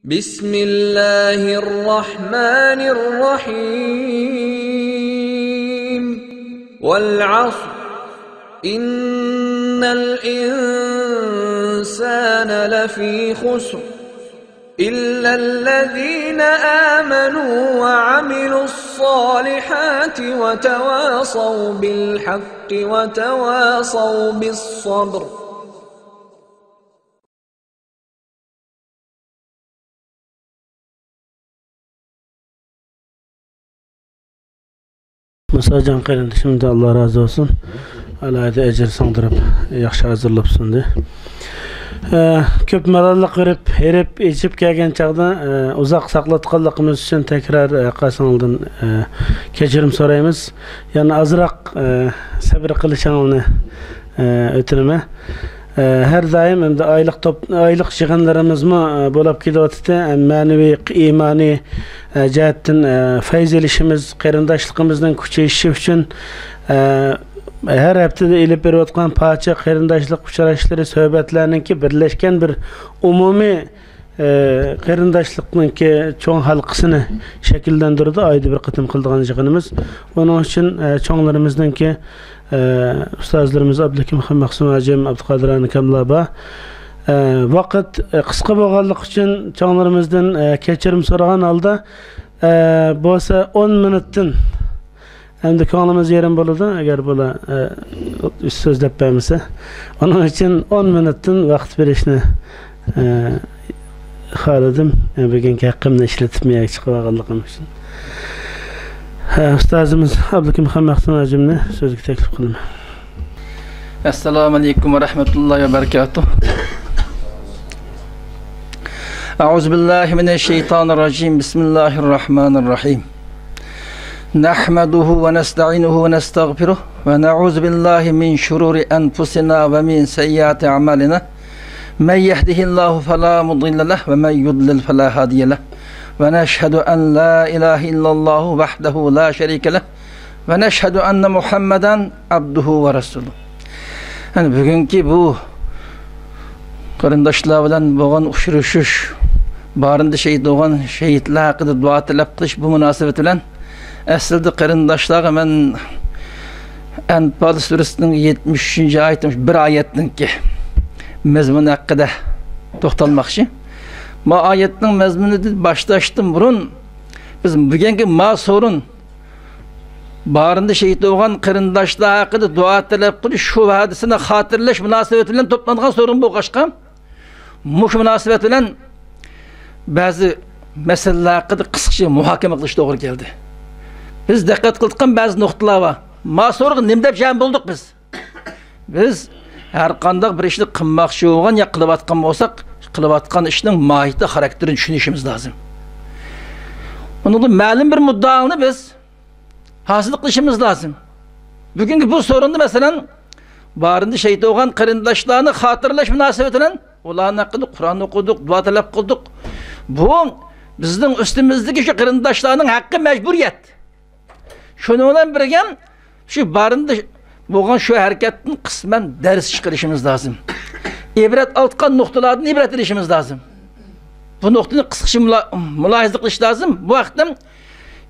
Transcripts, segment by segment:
بسم الله الرحمن الرحيم والعصر إن الإنسان لفي خسر إلا الذين آمنوا وعملوا الصالحات وتواصوا بالحق وتواصوا بالصبر. Musacan qarindishimda Allah razı olsun. Alayda ecir sandırıp yaxşı hazırlapsın de. Köp malallık verip, herip, içip kelgen çağda uzak saklatqanlığımız üçün tekrar qasanıldın keçirim sorayımız. Yani azıraq sabır qilishingni ötürüme. Her daim hem de aylık yığınlarımız mı bo'lib kelyapti. Ma'naviy, imani jihatdan fayz elishimiz, qarindoshligimizning kuchayishi uchun her haftada ilib berayotgan parça qarindoshlik uchrashuvlari, suhbatlarninki birlashgan bir umumiy qarindoshlikninki cho'ng halqasini shakllantirdi. Oyda bir qitim qildigan yig'inimiz. Buning uchun cho'nglarimizninki ustozlarimiz Abdukim Mahsum Ajim, Abduqodir Kamlaba vaqt qisqa bo'lganligi uchun cho'nglarimizdan kechirim so'ragan holda bo'lsa 10 minutdan endi ko'nglimiz yerim bo'ladi agar bo'la so'zlab bermasa. Onun için 10 minutdan vaqt berishni xohladim. Bugungi haqqimni ishlatmay chiqib olganligim uchun. Ustozimiz Abdukim Mahsum Ajimni so'zga taklif qilaman. Assalomu alaykum va rahmatullohi va barakatuh. A'udhu billahi mineşşeytanirracim. Bismillahirrahmanirrahim. Nahmaduhu ve nesta'inuhu ve nestağfiruh ve na'udhu billahi min şururi enfusina ve min seyyiati a'malina. Men yehdihillahu fela mudille leh ve men yudlil fela hadiye leh. Ve neşhedü en la ilahe illallah vahdehu la şerike leh ve neşhedü enne Muhammeden abduhu ve resuluh. Yani bugünkü bu qarindoshlar bilan bo'lgan uchrashuv, barında şehit bo'lgan shehidlar haqida duo tilab qilish bu munosabat bilan aslida qarindoshlarga men Anfal surasining 73-oyatning bir oyatninki mazmuni haqida to'xtalmoqchi. Ma ayetning mazmunini başlaştım burun. Biz bugungi sorun barında şehit bo'lgan qarindoshlar haqida duo tilab qilish shu hadisini xotirlash munosabati bilan to'plangan sorun bo'lg'ashqa mush munosabat bilan ba'zi masalalar haqida qisqacha muhokama qilish to'g'ri keldi. Biz diqqat qilgan ba'zi nuqtalar bor. Ma so'rga nima deb jam bo'ldik biz? Biz har qanday bir ishni qilmoqchi bo'lgan ya qilayotgan bo'lsak, qilayotgan ishning mohiyati, xarakterini tushunishimiz lozim. Onun ma'lum bir muddaoni biz hasil qilishimiz lozim. Bugungi bu sorunni masalan barında shahid bo'lgan qarindoshlarni xotirlash munosabati bilan ularni haqida Qur'on o'qidik, duo talab qildik. Bu bizning ustimizdagi shu qarindoshlarning haqqi, majburiyat. Shuning bilan birga shu barında bo'lgan shu harakatni qisman dars chiqarishimiz lozim. İbret altkan noktalardan ibret edişimiz lazım. Bu noktanı kısaca mülahize qilish lazım. Bu vaqtda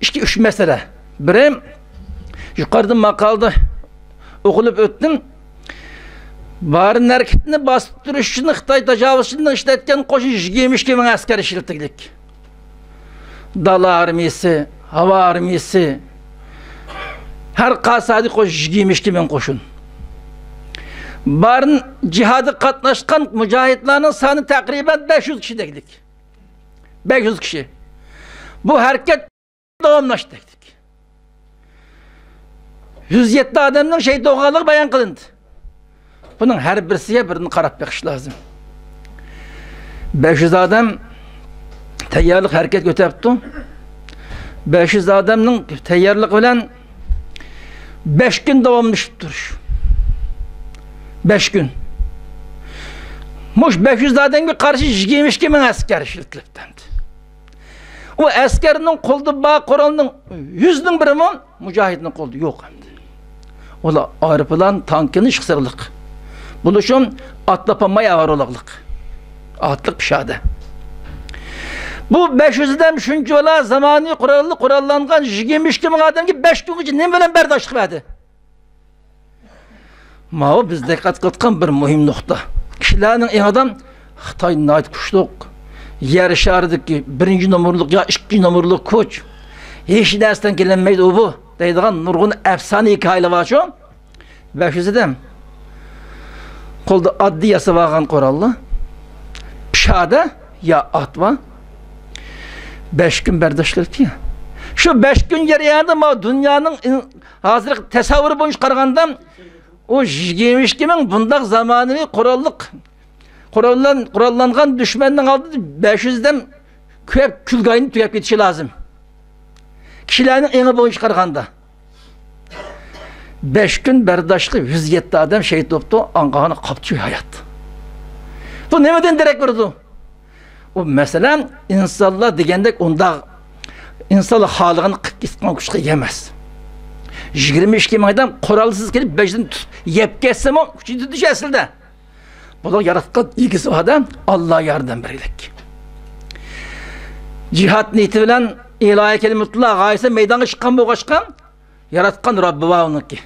işte 3 mesele. Biri yukarıda makalda okulub öttim. Barın hareketini basıp duruş için Xitay tecavüzçiliğini işletken qo'shin 22 ming askar ishlatdik. Dala armiyasi, hava armiyasi, her qasadi qo'shin 22 ming qo'shin. Barın cihadı katlaşkan mücahitlerin sanı takriben 500 kişi dedik. 500 kişi. Bu hareket devamlaştı. 107 adamın şehit olganlığı bayan kılındı. Bunun her birisiye birini qarab bakış lazım. 500 adam tayyorlik hareket götürdü. 500 adamın tayyorlik bilen 5 gün devamlaşıp duruş. 5 gün. Muş 500 adamga qarshi 22 ming askar ishlatibdi. O askarning qo'lida bor qurolning 100ning biri mujohidning qo'lida yo'q endi. Ular aeroplan, tankini ishqirliq. Buning uchun atlapamay avaroliqlik. Atliq pishadi. Bu 500'den şunca ola zamani kurallangan 22 bin adam ki 5 gün için ne bilen berdaşlık verdi. Mao biz dikkat kılgan bir mühim nokta. Kişilerin en adam Xitay nayt kuşluk, yer şarıdaki birinci numurluk ya ikinci numurluk koç. Hiç dersten gelinmeydi o bu. Deydiğen nurgun efsane hikayeler var şu. 500 adam. Kolda adli yasa vargan korallı. Pişada ya atva. 5 gün berdaşlık ya. Şu 5 gün yarıyandı ama dünyanın hazır tesavvuru boyunca karaganda o 22 bin bundak zamanı kurallangan düşmanın aldı 500'den köp külgayını tüyep geçişi lazım. Kişilerin eni boyunca karaganda. 5 gün berdaşlık 107 adam şehit oldu, angağını kapçıyor hayat. Bu nemeden direkt vurdu? O mesela insanlar degende onda insanlar halığını kıskan kuşka yemez. 22 bin adam kuralsız gelip 5'den yep geçsem o küçüğü düşersin de. Bu da yaratkan ilgisi o adam Allah'a yardım verecek. Cihat niyeti bilen ilahi kelimetullah gayesi meydana çıkan bu kaçkan yaratkan Rabbi var onun ki.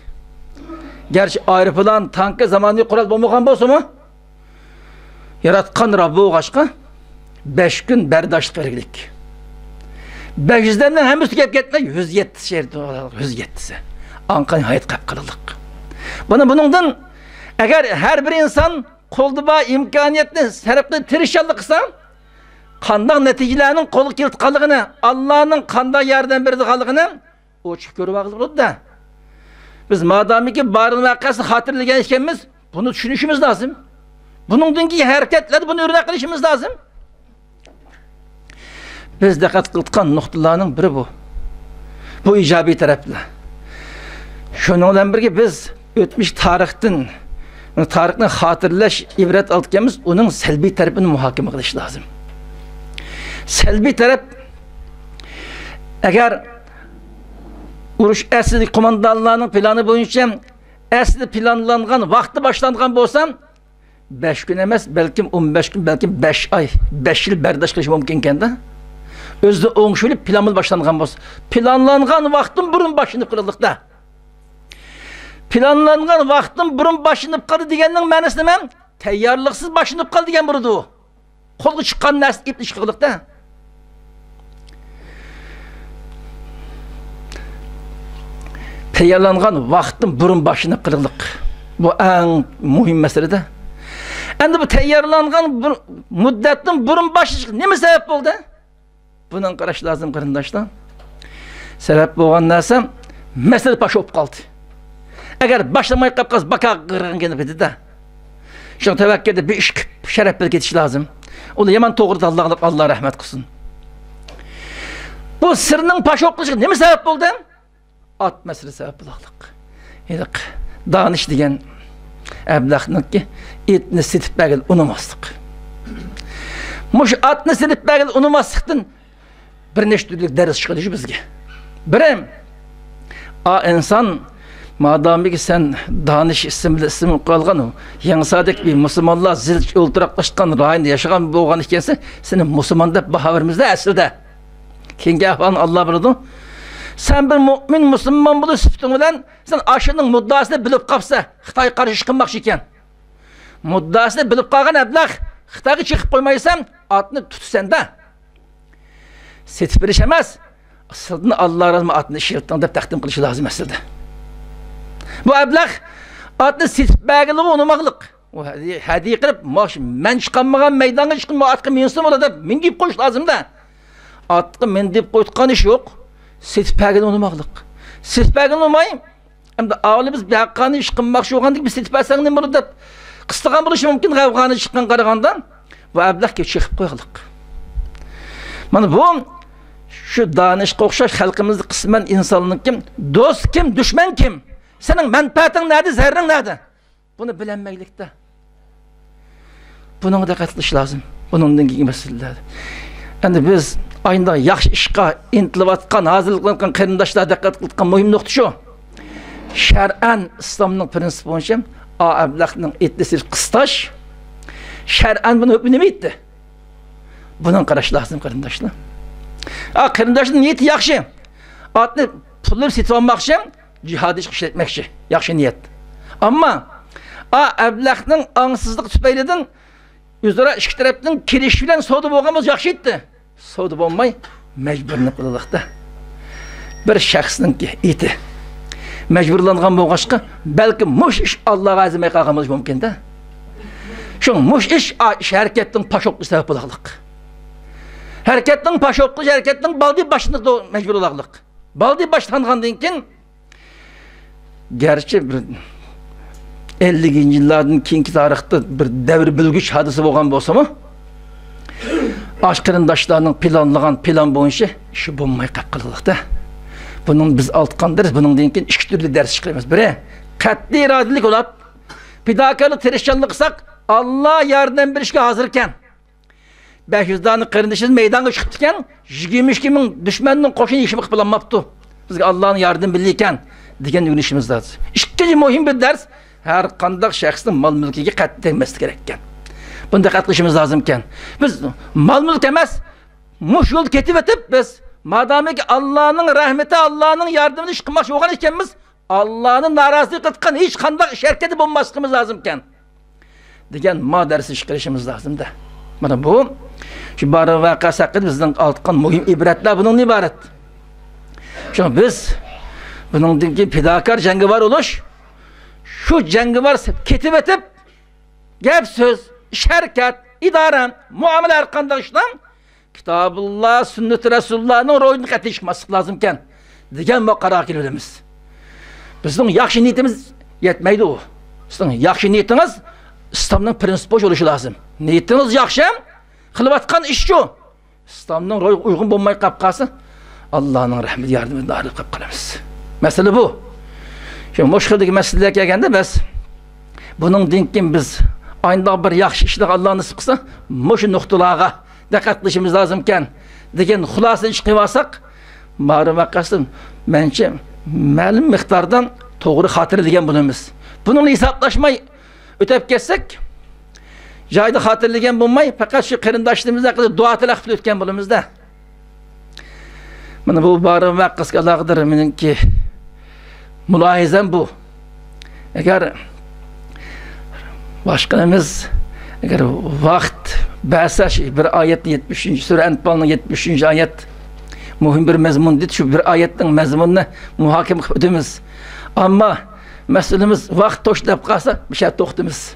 Gerçi ayrı tankı zamanı kural bulmakan bolsa mu? Yaratkan Rabbi o kaçkan 5 gün berdaşlık verecek. 500'den hem üstü gep gitme 107 şehirde olarak 107'si. Ankan hayat kapkırılık. Bunundan eğer her bir insan koldu bağ imkaniyetini serpli tirişallık kısa kandan neticelerinin kolu kilitkalıgını Allah'ın kanda yardım verdiği kalıgını o çıkıyor bakılır da biz madami ki barın vakası hatırlayan işkemiz bunu düşünüşümüz lazım. Bunun dünkü hareketleri bunu örnek kılışımız lazım. Biz dikkat kıldıkan noktalarının biri bu. Bu icabi taraflı. Şununla birlikte biz ötmüş tarihten hatırlaş ibret aldıkımız onun selbi tarafını muhakeme kılış lazım. Selbi taraf eğer uruş esli kumandanlarının planı boyunca esli planlangan vakti başlangan bolsam 5 gün emez belki 15 gün belki 5 ay 5 yıl berdaş kılış mümkünken de özde oңşulü planımız başlangan bolsa planlangan vaktin burun başını kırıldıkta planlangan vaktin burun başınıp kaldı degenin manası nima? Tayyorliksiz başınıp kaldı degen burdu o. Kolga chiqqan narsa ipni chiqiliqda. Tayyorlangan vaktin burun başını kırılık. Bu en mühim meselede. Endi bu tayyorlangan muddatning burun başı nima sebep oldu? Bunun qarash lazım qarindoshlar. Sebep bo'lgan narsa mesele paş olib qoldi. Eğer başlamay kapkaz baka kırgın gelip dedi. Şu tevekkülde bir iş şerefle geçiş lazım. Onu yaman doğru da Allah rahmet kılsın. Bu sırrının paş oklaşık ne mi sebep oldu? At meselesi sebep bulaklık. Yedik. Danış diyen eblakının ki etini sitip belgel unumazdık. Muş atını sitip belgel unumazdıktın bir neştürlük ders çıkılışı bizge. Birem insan madami ki sen danış isimli kalgan o yansadek bir Müslümanlar zil ultraklaşkan rahinde yaşayan bir oğlan ikense senin Müslümanda bahaverimizde aslında kinge falan Allah bildi. Sen bir mümin Müslüman bulu sıftın olan sen aşının muddasını bilip kapsa Xitay karşı çıkınmakçı iken muddasını bilip kalgan ablak Xitay'ı çıkıp koymaysan atını tutsan da setip erişemez aslında Allah razı atını şirkten de takdim kılışı lazım aslında. Bu ablak atını setip belgeli unumaqlık. O hediye qilib men chiqanmagan maydonga chiqib atqa mensin bo'ladi men deb qo'yish lazım da. Atqa men deb qo'yotgan ish yo'q. Setip belgeli unumaqlık. Setip belgeli unumay hamda avlimiz bir haqqani ish qilmoqchi bo'lgandek bir setip belsang nima bo'ladi deb qistigan bo'lishi mumkin g'avg'ani chiqqan qaragandan bu ablakka chiqib qo'yaqliq. Mana bu şu danışqa o'xshash xalqimizni qisman insonlik kim, do'st kim, dushman kim? Senin menfaatin nerede, zerrin nerede? Bunu bilinmeylikte. Bunun da katılış lazım. Bunun gibi meseleler. Yani biz aynı yaxşı işqa intilib atqan, hazırlıqlangan qarindoshlar diqqat qilgan muhim nokta şu. Şer'an İslam'ın prinsipi boyunca ablaqning etnisi qistash. Şer'an bunu hükmünü etti. Bunun qarash lazım qarindoshlar. Qarindoshning niyati yaxshi. Atni pulni setib olmoqchi, jihodiy ishlatmoqchi. Yaxshi niyat. Ammo ablahning angsizlik tufaylidan o'zaro ikki tarafning kelishish bilan savdo bo'lganimiz yaxshi edi. Savdo bo'lmay majburni qildiqda. Bir shaxsningki eti majburlangan bo'lg'achqa balki mush ish Allohga azimay qolganimiz mumkin-da. Shu mush ish harakatning pashoqli sabab bo'laqliq. Harakatning pashoqli harakatning baldi başında majbur bo'laqliq. Baldi başlangandan keyin gerçi bir 50-ci yıllardan keyingi tarixdə bir davr bilgüç hadisi bo'lgan bo'lsa-mı, qarindoshlarning planlagan plan bo'yicha ishi bo'lmay qolib qildiqda. Bunun biz altqandırız, bunun keyin ikki turli ders chiqaramiz. Biri qat'iy irodalik bo'lib, fidokorlik tirishchanlik qilsak, Allah yardım berishga hozirkan. 500 dana qarindoshimiz maydonga chiqib ekan, 22 ming dushmanning qo'shin ishini qilib olmabdi. Bizga Allohning yardım birliği ekan degan o'rganishimiz lazım. Ikkinchi muhim bir ders, har qanday shaxsning mol mulkiga qat'iy tegmaslik kerak ekan. Bunda qatnashimiz lazım ekan. Biz mol mulk emas, mush yo'l ketib o'tib biz madamki Allah'ın rahmeti, Allah'ın yardımını çıkmak yoğun ikenimiz, Allah'ın narazılık etken hiç kandak şirketi bulmasımız lazımken. Degen ma dersi çıkarışımız lazım da. Bana bu, şu barı vaka sakın bizden altkan mühim ibretler bunun ibaret. Şimdi biz, bunun dinki fidakar cengivar oluş, şu cengivar ketip etip, gep söz, şirket, idaren, muamele arkadaşlar, Kitabullah, sünnet-i Resulullah'ın rolünü qat'iy çıkması lazımken degan qaror kelamiz. Bizning yaxshi niyetimiz yetmaydi o. Sizning yaxshi niyetiniz İslamning prinsipi bo'lishi lazım. Niyetiniz yaxshi, qilayotgan ish shu. İslamning ro'y uygun bo'lmay qolib qolsa, Allohning rahmeti yordamida ayrılib qolib qolamiz. Masala bu. Şimdi mushkildagi masalaga kelganda biz buning dinkin biz aynda bir yaxshi ishlar Alloh nasib qilsa, mushu nuqtalarga diqqat qilishimiz lazımken degan xulosani chiqib olsak, ma'lum qilsin, menimcha ma'lum miqdordan to'g'ri xotirlagan bo'lamiz. Buni hisoblashmay o'tib ketsak, joyda xotirlagan bo'lmay, faqat shu qarindoshimizga qilib duo tilab o'tgan bo'lamizda. Mana bu ma'lum qisqa lag'dir meningki mulohazam bu. Agar boshqamiz agar vaqt Ba'sa bir ayet 70. Sure Enfal'ın 70. ayet muhim bir mezmun dedi. Şu bir ayetin mezmununu muhakeme edemiz. Ama meselemiz vaqt to'xtab qolsa bir şey to'xtamiz.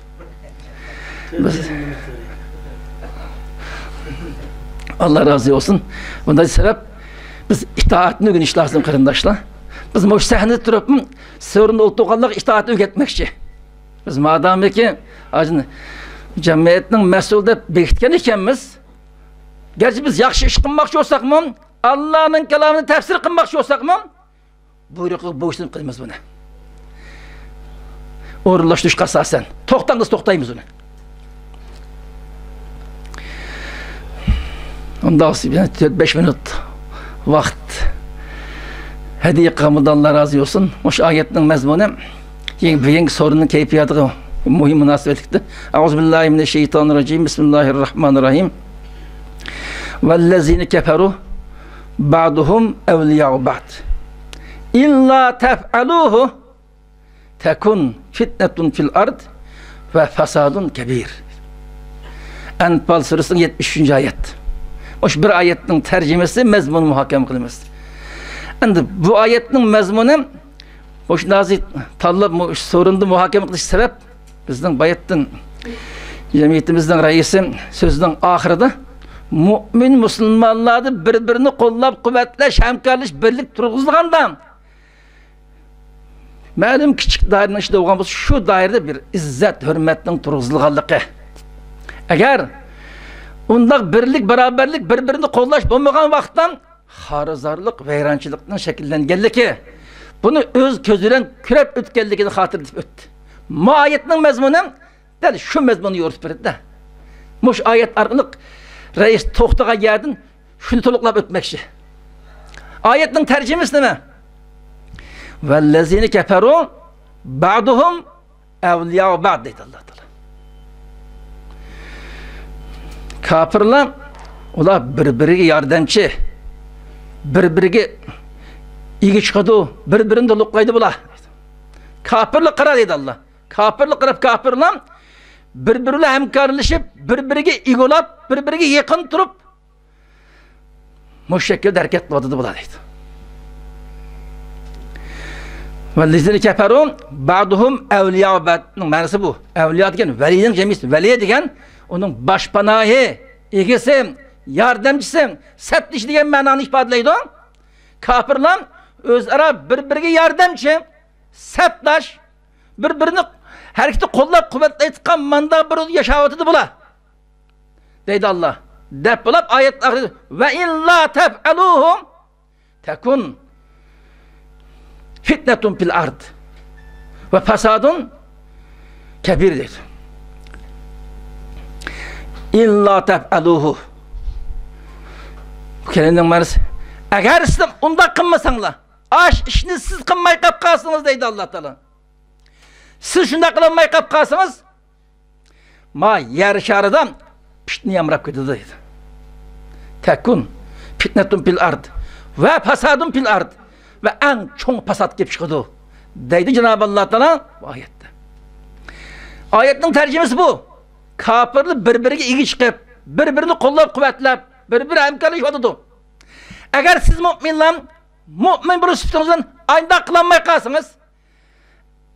Allah razı olsun. Bundan sebep biz itaatini öğreniş lazım qarindoshlar. Biz bu sahnede turib sorunda o'tirganlar itaatni o'rgatmoqchi. Biz madamki ajni cemiyetinin mesul deb bekitken ekanmiz. Gerçi biz yaxshi ish qilmoqchi bo'lsakmi, Allohning kalomini tafsir qilmoqchi bo'lsakmi, buyruqqa bo'ysunib qilamiz buni. O'rinlashtirishga asosan to'xtangiz to'xtaymiz uni. Ondan sonra 4-5 minut vaqt hediye qilgan Allah razı olsun. O'sha oyatning mazmuni yangi sorunun kayfiyatiga muhim münasebetlikte. Euzubillahimineşşeytanirracim. Bismillahirrahmanirrahim. Vellezine keferu ba'duhum evliya'u ba'd. İlla tef'aluhu tekun fitnetun fil ard ve fasadun kebir. Enfal suresinin 73. ayet. Hoş bir ayetin tercümesi mezmunu muhakeme kılınız. Şimdi bu ayetin mezmunu hoş nazit talab sorunda muhakeme kılış sebep bizden bayettin cemiyetimizden reisi sözünün ahirinde mümin Müslümanlarda birbirini qo'llab quvvatlash, hamkorlash, birlik turg'izgandan ma'lum kichik doiraning ichida bo'lgan bo'lsa, shu doirada bir izzat, hurmatning turg'izilganligi. Agar unda birlik, barabarlik, birbirini qo'llash bo'lmagan vaqtdan xarizorlik, vayronchilikning shakllanganligi, buni o'z ko'zidan ko'rib o'tganligini xotirlab o'tdi. Bu oyatning mazmuni dal shu mazmunni yo'ritib berdi. Mush oyat orqali reis to'xtagan yerdan shuni to'liqlab o'tmoqchi. Oyatning tarjimasi nima? Vellezine keferu ba'duhum evliya'u ba'd deydi Allah Teala. Kafirlar Ular bir-biriga yordamchi, bir-biriga ega chiqadi, bir-birini to'liqlaydi bular. Kafirlik qiladi deydi Alloh. Kafirlik qilib kafirlar bir-biri bilan hamkorlashib, bir-biriga egolab, bir-biriga yaqin turib, bu şekilde harakat qiladi bular deydi. Vallazina kafaru ba'duhum awliya ba'dning ma'nosi bu. Awliya degan valining jamisi. Vali degan uning boshpanohi, egasi, yordamchisi, saptish degan ma'noni ifodalaydi. Kafirlar o'zaro bir-biriga yordamchi, saptash, bir-birini harakatni qo'llab-quvvatlayotgan manda bir yashayotdi bular. Deydi Alloh. Deb bo'lib oyat oxirida va illa taf'aluhum takun fitnatun fil ard ve fasadun kebir dedi. İlla tef'aluhu. Bu kelimenin manası. Eğer siz onda kılmasanlar, aş işini siz kılmayı kapkasınız deydi Allah Teala. Siz şunda kılmayı kapkasınız, ma yer şarıdan piştini yamrap gidiyor deydi. Tekun fitnetun fil ard ve fasadun fil ard. Ve en çok pasat gibi çıkıyordu. Deydi Cenab-ı Allah Teala bu ayette. Ayetin tercümesi bu. Kafirli birbirine ilgi çıkıp, birbirini kollab kuvvetlep, birbirine hemkarlaşıyordu. Eğer siz mümin bir sıfatınızdan aynı kılanmaya kalsınız,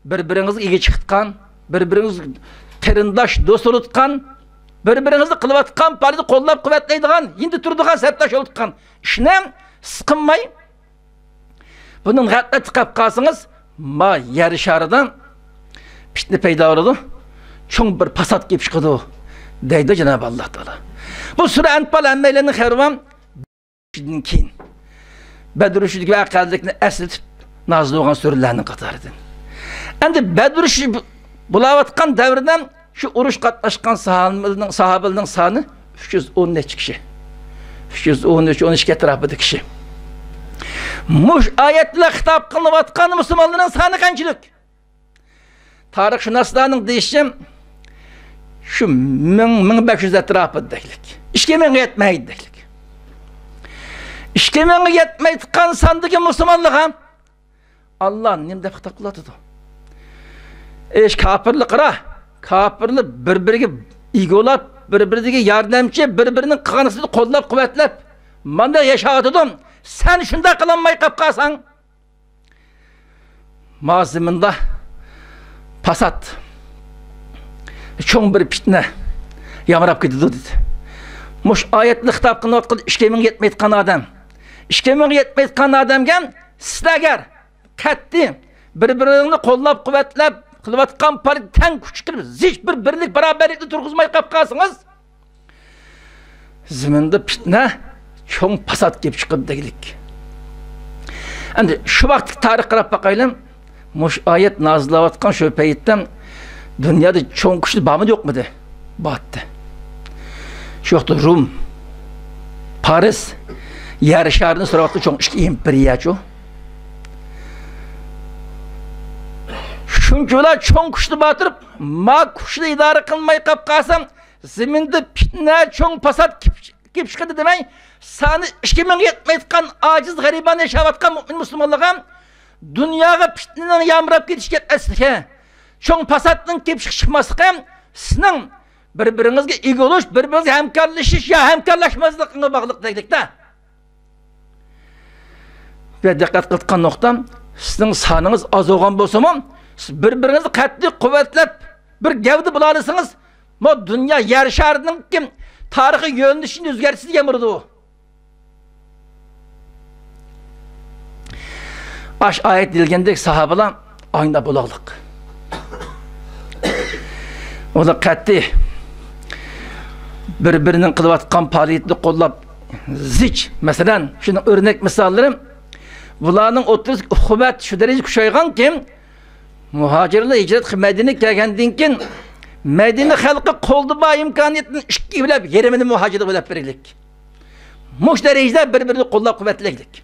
birbirinizi ilgi çıkıtkan, birbirinizi terindaş, dost olutkan, birbirinizi kılıvatkan, parayı kollab kuvvetleydiğen, hindi turduğun, septaş olutkan. İşine sıkınmayın. Bunun hatta tıkap kalsınız, ma yer şarıdan fitne peyda oldu. Çok bir pasat gibi çıkıyordu. Deydi Cenab-ı Allah Teala. Bu sure Enfal emmeylerin hervan keyin. Bedrüşüdük ve akaldikini esletip nazlı olan surelerini katardı. Endi Bedrüşü bulavatkan devrden şu uruş katlaşkan sahabelerinin sanı 313 kişi. 313-13 etrafıdaki kişi. Muş ayetle hitap kılıvatkan Müslümanların sanı kaçlık. Tarihşünaslarının deyişim şu 1500 etrafı deylik. İşkemen yetmeyi deylik. İşkemen yetmeyi tıkan sandığı Müslümanlığa Allah nimde hitap kıladı. Kafirlik kıra. Kafirlik birbirine igolap, birbirine yardımcı, birbirinin kanısını kollap kuvvetlep manda yaşadıdım. Sen şunda kılanmayı kapkasan maziminde pasat çoğun bir fitne yamrap gidiyordu dedi. Muş ayetli hitap kılıp işkemin yetmeyitkan adam. İşkemin yetmeyitkan adamgen sizler ketti birbirini kollap kuvvetlep kılıvatkan pariten küçükler hiç bir birlik beraberlikle turguzmayı kapkasınız ziminde fitne çoğun pasat gibi çıkıp deylik. Endi şu vakti tarih qarab bakayım. Muş ayet nazılavatkan şu peyitten dünyada çoğun kuşlu bağımı yok muydu? Battı. Şu yoktu Rum, Paris, yer şarını soravatkan çoğun işki imperiya çoğu. Çünkü olar çoğun kuşlu batırıp ma kuşlu idare kılmayı kapkasam zeminde fitne çoğun pasat gibi çıkıdı demeyin. Sani işkemen yetmeyitkan aciz gariban yaşavatkan mümin Müslümanlığa dünyaya fitnenin yamrap gidişke etmesi çoğun pasatının gibi çıkmasıken sizin birbirinizge igi oluş, birbirinizge hemkarlaşış ya hemkarlaşmazlıkına bağlılık dedik de. Ve dikkat kıldıkan noktam sizin sanınız az olgan bolsa birbirinizi katli kuvvetlep bir gevdi bulalısınız ama dünya yer şarının kim tarihi yönlüşünü özgersiz yemurdu o. Aş ayet dilgendeki sahabeler aynı bulaklık. O da katli birbirinin kılıvatkan faaliyetli kollap ziç mesela şunun örnek misallarım bulanın 30 hubet şu derece kuşaygan kim muhacirle hicret Medine kelgendiğin Medine halkı koldu ba imkaniyetini işki bilip yerimini muhacirde bilip verirlik. Muş derecede birbirini kollap kuvvetlilik.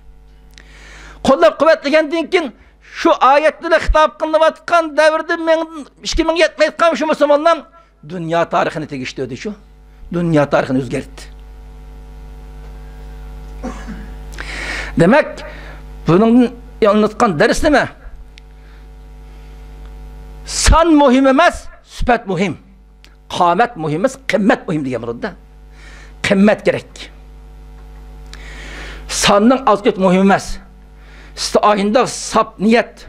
Kollap kuvvetligendiğin şu ayetleri hitap kılıvatkan devirde işkimin yetmeyitkan şu Müslümanlar dünya tarihini tegişti ödü şu. Dünya tarihini özgertti. Demek bunun anlatkan ders neme? San muhim emas, süpet muhim. Kâmet muhim emas, kımmet muhim diye burada. Kımmet gerek. Sanның az köp muhim emas. İşte ayında sap niyet,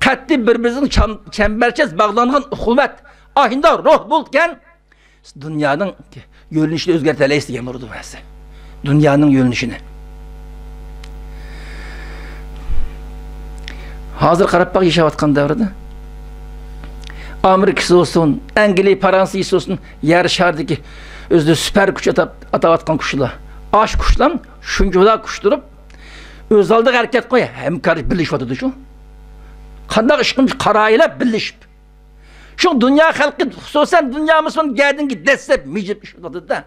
katli birbirimizin çemberçez bağlanan uhuvvet, ayında ruh bulken, dünyanın görünüşünü özgerteleyiz diye burada burası. Dünyanın görünüşünü. Hazır qarab bak yaşayatkan devrede. Amerika'sı olsun, Anglia, Fransa'sı olsun, yer şardaki özde süper güç atavatkan kuşlar. Aş kuşlar, şuncular kuşturup, özaldık hareket koya. Hem karış birleşip atıdı şu. Kandak ışkın karayla birleşip. Şu dünya halkı, hususen dünya Müslüman geldin ki destek mecip işip atıdı da.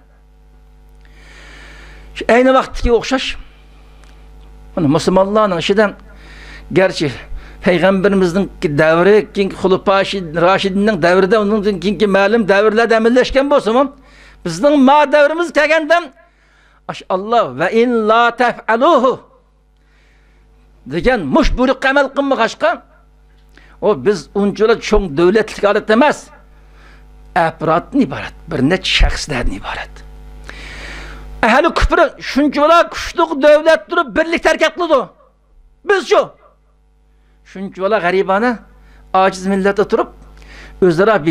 Aynı vaktki okşaş. Müslümanların işiden, gerçi Peygamberimizin devri, kinki Hulufâ-i Raşidin'in devride, onun kinki malum devirler demirleşken bolsun. Bizden ma devrimiz kelgenden Allah ve in la tef'aluhu degen muş buyruk amel kılmakaşka o biz uncular çoğun devletlik alet demez. Efratın ibaret, bir net şahslardan ibaret. Ehli küfrü şuncular kuşluk devlet durup birlik terk kılıdı. Biz şu. Şuncular garibana aciz millet oturup özlere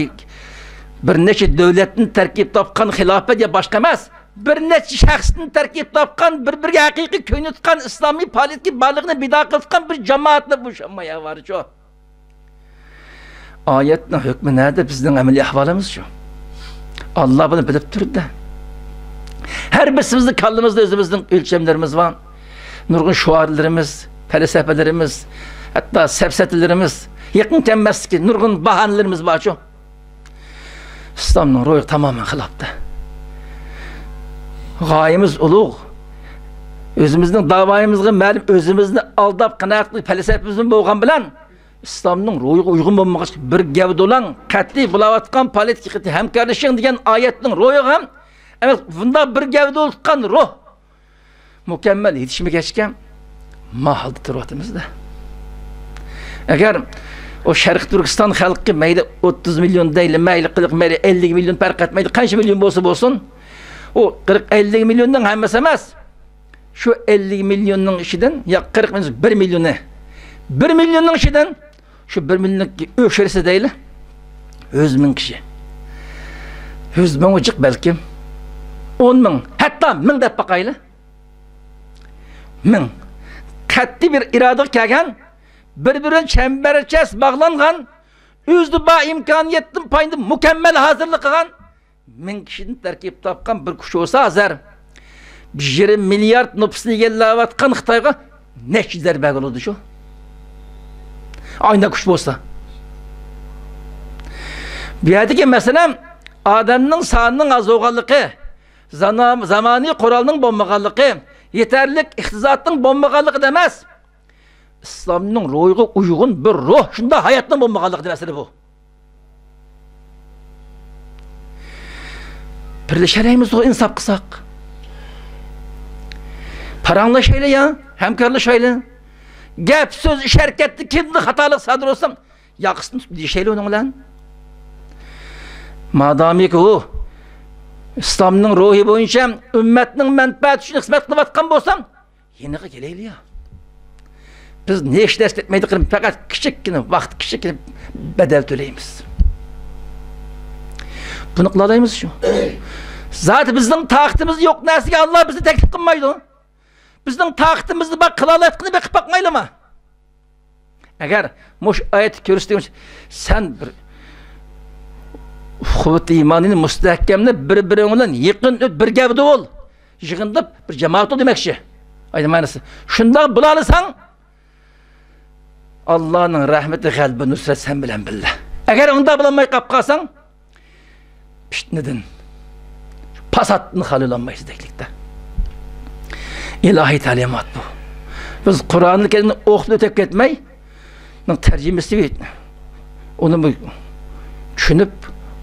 bir neçe devletin terkip tapkan hilafet ya başka emez. Bir neçe şahsın terkip tapkan bir hakiki köyünü tutkan İslami paliyetki varlığını bida kıltıkan bir cemaatle boşanmaya var şu. Ayetin hükmü nerede? Bizden ameli ahvalımız şu. Allah bunu bilip durdu da. Her birimizin kallımızda özümüzün ölçemlerimiz var. Nurgun şuarlarımız, felsefelerimiz, hatta sefsetilerimiz, yakın temmez ki nurgun bahanelerimiz var şu. İslam'ın ruhu tamamen hılaptı. Gayemiz uluğ. Özümüzün davayımızın malum özümüzün aldap kanaatlı felsefemizin boğan bilen İslam'ın ruhu uygun bulmak bir gevde olan katli bulavatkan politik hemkarlaşın diyen ayetin ruhu hem evet bunda bir gevde olutkan ruh mükemmel yetişimi geçken mahaldı tırvatımızda. Eğer o Şerq Türkistan halkı meyli 30 milyon değil, meyli 40 meyli 50 milyon fark etmeydi. Kaç milyon olsun? O 40-50 milyondan hemmes emez. Şu 50 milyonun işiden ya 40 milyon 1 milyonu. 1 milyonun işiden şu 1 milyonun öşerisi değil. 100 bin kişi. 100 bin ucuk belki. 10 bin. Hatta 1000 de bakaylı. 1000. Katli bir irade kelgen birbirine çemberçes bağlangan yüzlü bağ imkaniyetin payında mükemmel hazırlık kılan 1000 kişinin terkip tapkan bir kuş olsa hazır 1 milyar nüfuslu gellavatkan Xitayga neçi zerbe olurdu şu aynı kuş olsa bir yerde ki mesela adamın sanının az oğallığı zamani kuralının bombağallığı yeterlik ihtizatın bombağallığı demez. İslam'ın ruhu uygun bir ruh. Şunda hayatın bombağallığı demesini bu. Birleşereyimiz o insaf kısak. Paranla şeyle ya, hemkarlı şeyle. Gep, söz, iş hareketli, kimde hatalık sadır olsam, yakısın bir şeyle onun lan. Madami ki o, İslam'ın ruhu boyunca, ümmetinin menfaat için hizmet kılıvatkan bolsam, yeni geleyli ya. Biz ne iş ders etmeydik, fakat küçükkine, vakit küçükkine bedel төлeyimiz. Bunu kılalayımız şu. Zaten bizden tahtımız yok, nasıl ki Allah bizi teklif kılmaydı. Bizden tahtımızı bak, kılalayıtkını bakıp bakmayla mı? Eğer muş ayet görüstüğümüz, sen bir kuvvet-i imanını müstehkemle birbirine yakın bir gevde ol. Yığındıp bir cemaat ol demekçi. Aynen manası. Şundan bulalısan Allah'ın rahmeti kalbi nusret sen bilen billah. Eğer onda bulanmayı kapkasan piştnedin. Pas attığını halülanmayız deklikte. İlahi talimat bu. Biz Kur'an'ı kendini okudu ötek etmeyi tercümesi var. Onu düşünüp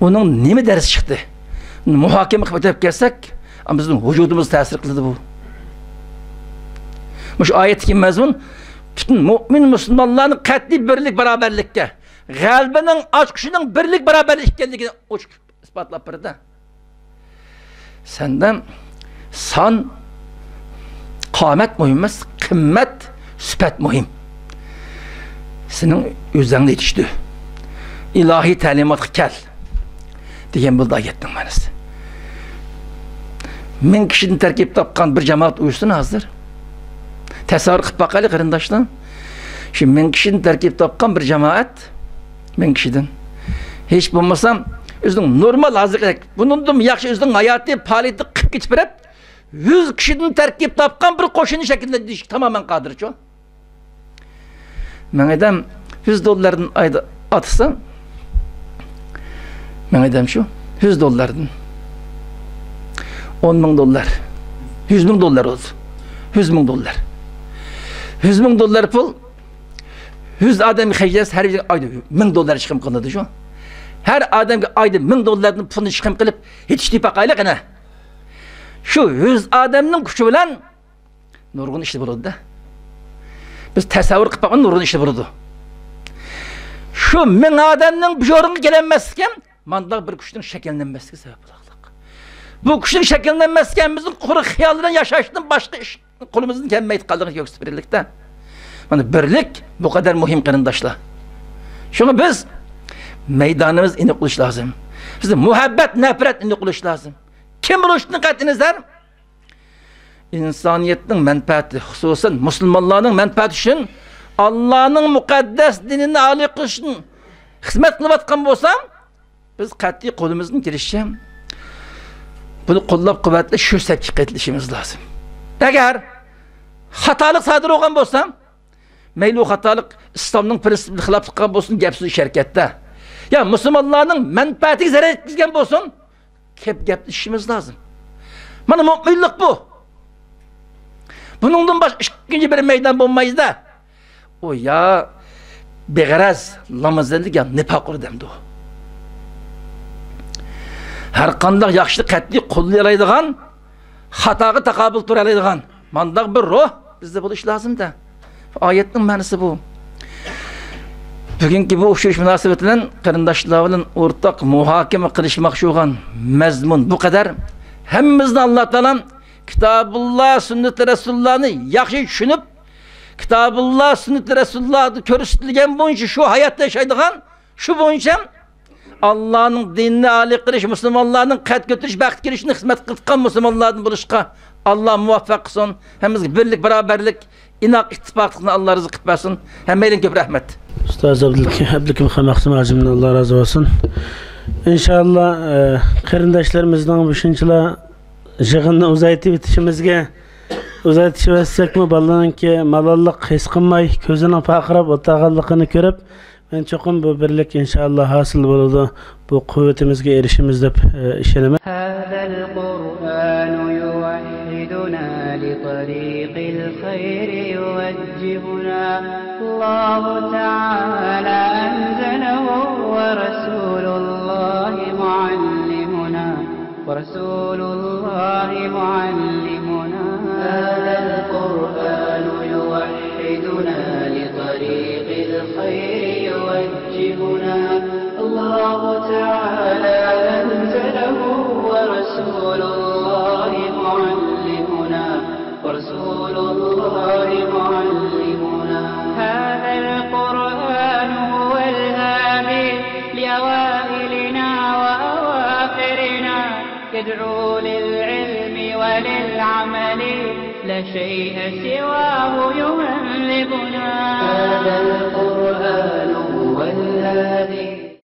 onun ne mi ders çıktı? Muhakeme kıpıtıp gelsek ama bizim vücudumuz tesir kıldı bu. Şu ayetteki mezmun bütün mümin Müslümanların katli birlik beraberlikке, kalbinin açkışının birlik beraberlik ekanligini ispatlap berdi. Senden san qamet muhim emas, qimmat sifat muhim. Senin özüңне yetişdi. İlahi talimatga kel. Degan bo'ldi ayetning ma'nosi. 1000 kishini tarkib topgan bir jamoat uyushsin hozir. Tasavvur qilib boqaylik qarindoshlar. Shu 1000 kishini tarkib topgan bir jamoat 1000 kishidan hech bo'lmasam o'zining normal hozir bundan yaxshi o'zining hayoti faoliyati qilib ketib berib 100 kishidan tarkib topgan bir qo'shinni shakllantirish tamoman qodirchi. Men aytam $100 ayda atsam men aytam shu $100 $10,000 $100,000 oldu. $100,000 $100,000 pul 100 adam xərcləs hər bir ayda $1,000 çıxım qılındı şu. Hər adamga ayda $1,000 pulunu çıxım qılıb yetişdi baqaylıq ana. Şu 100 adamның күші bilan nurgun işli buludu da. Biz təsəvvür qılıb baxan nurgun işli buludu. Şu 1000 adamның bir yorunga kelenməsken mandaq bir күшдің şəkillənməsine səbəb olaqlıq. Bu күшдің şəkillənməsken bizim quru xiyalından yaşayışdan başqa iş qolumuzun gəlməyid qaldığını göstərirlikdə. Mana birlik bu kadar muhim qarindoshlar. Şuna biz meydanımız indi qilish lazım. Bizning muhabbat, nafrat indi qilish lazım. Kim bo'lishni qat'inazar insoniyatning manfaati, xususan musulmonlarning manfaati uchun Allah'ning muqaddas dinini a'lo qilish uchun xizmat qilayotgan bo'lsam, biz qat'iy qo'limizdan kelishicha buni qo'llab-quvvatlab shu sababga qaytilishimiz lazım. Agar xatolik sodir bo'lgan bo'lsam, mayli o xatolik İslamning prinsipiga xilof chiqqan bo'lsin, gap so'z sharkatda. Ya musulmonlarning manfaatiga zarar yetkazgan bo'lsin, gaplashishimiz lazım. Mana mu'minlik bu. Buningdan boshqa ikkinchi bir maydon bo'lmaydi-da. O ya beg'araz lamazallik nifoq demdi o. Har qanday yaxshilik qat'iy qo'llay oladigan, xatoga taqobil tura oladigan mandaq bir ruh bizda bo'lish lozim-da. Ayetning ma'nosi bu. Bugungi bu o'xshash munosabat bilan qarindoshlar bilan o'rtaq muhokama qilishmoqchi bo'lgan mazmun bu qadar hammamizni Alloh taolam Kitobulloh, sunnat Rasulullohni yaxshi tushunib, Kitobulloh, sunnat Rasulullohni ko'rsatilgan bo'yicha shu hayotda yashaydigan, shu bo'yicha Allohning dinini a'lo qilish, musulmonlarning qad ko'tarish, baxt kelishini xizmat qilgan musulmonlardan bo'lishga Alloh muvaffaq qilsin. Hammamizga birlik, barobarlik, inoq ittifoqlikni Alloh rizq qilib bersin. Hammalarga ko'p rahmat. Ustoz Abdukim Xamaqsim ajimdan Alloh razı olsun. İnşallah qarindoshlarımızdan bu shunchalar yig'inni uzaytib o'tishimizga uzaytishsak mı ballanki malolliq his qilmay ko'zini faqirab o'tag'anligini ko'rib men cho'qim bu birlik inshaalloh hosil bo'ladi, bu quvvatimizga erishimiz deb ishonaman. Hadal Qur'anu yuwahhiduna li tariqil khayr yuwajjihuna. Allahu ta'ala anzalahu wa rasulullahi muallimuna wa rasulullahi muallimuna. Hadal Qur'anu yuwahhiduna li tariqil khayr يوجهنا. الله تعالى أنزله ورسول الله معلمنا ورسول الله معلمنا. هذا القرآن هو الهادي لأوائلنا وأواخرنا، يدعو للعلم وللعمل، لا شيء سواه يهذبنا. هذا القرآن هو الهادي